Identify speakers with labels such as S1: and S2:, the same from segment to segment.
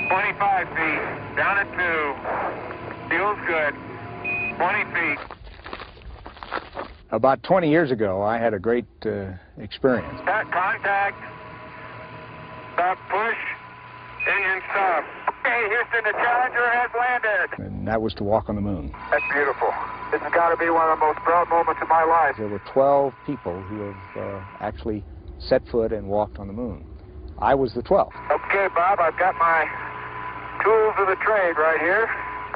S1: 25 feet. Down at 2. Feels good. 20 feet.
S2: About 20 years ago, I had a great experience.
S1: Contact. Stop, push. Engine stop. Okay, Houston, the Challenger has landed.
S2: And that was to walk on the moon.
S1: That's beautiful. This has got to be one of the most proud moments of my life.
S2: There were 12 people who have actually set foot and walked on the moon. I was the 12th.
S1: Okay, Bob, I've got my tools of the trade right here.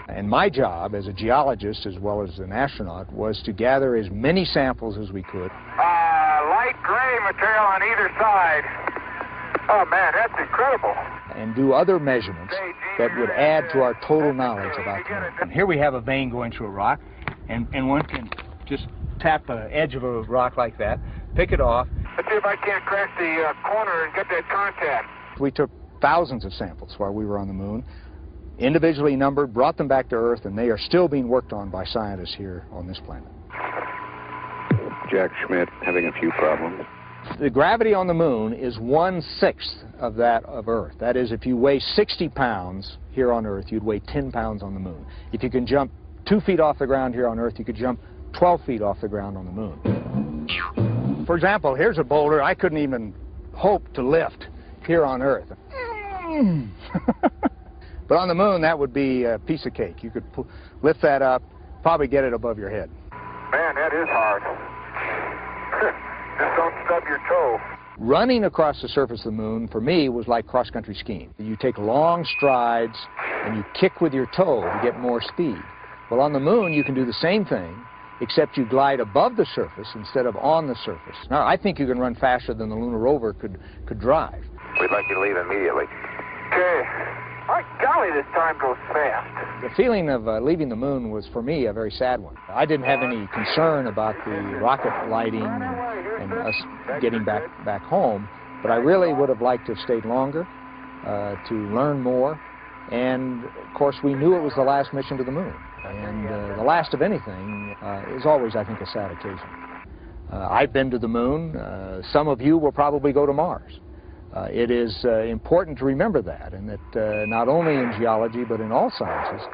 S2: And my job as a geologist as well as an astronaut was to gather as many samples as we could.
S1: Light gray material on either side. Oh, man, that's incredible.
S2: And do other measurements that would add to our total knowledge about the moon. And here we have a vein going through a rock, and one can just tap the edge of a rock like that, pick it off.
S1: Let's see if I can't crack the corner and get that contact.
S2: We took thousands of samples while we were on the moon, individually numbered, brought them back to Earth, and they are still being worked on by scientists here on this planet.
S3: Jack Schmidt, having a few problems.
S2: The gravity on the moon is 1/6 of that of Earth. That is, if you weigh 60 pounds here on Earth, you'd weigh 10 pounds on the moon. If you can jump 2 feet off the ground here on Earth, you could jump 12 feet off the ground on the moon. For example, here's a boulder I couldn't even hope to lift here on Earth. But on the moon, that would be a piece of cake. You could lift that up, probably get it above your head.
S1: Man, that is hard. Just don't stub your toe.
S2: Running across the surface of the moon, for me, was like cross-country skiing. You take long strides, and you kick with your toe to get more speed. Well, on the moon, you can do the same thing, except you glide above the surface instead of on the surface. Now, I think you can run faster than the lunar rover could drive.
S1: We'd like you to leave immediately. Okay. My golly, this time goes fast.
S2: The feeling of leaving the moon was, for me, a very sad one. I didn't have any concern about the rocket lighting and us getting back home, but I really would have liked to have stayed longer to learn more. And, of course, we knew it was the last mission to the moon. And the last of anything is always, I think, a sad occasion. I've been to the moon. Some of you will probably go to Mars. It is important to remember that, and that not only in geology but in all sciences,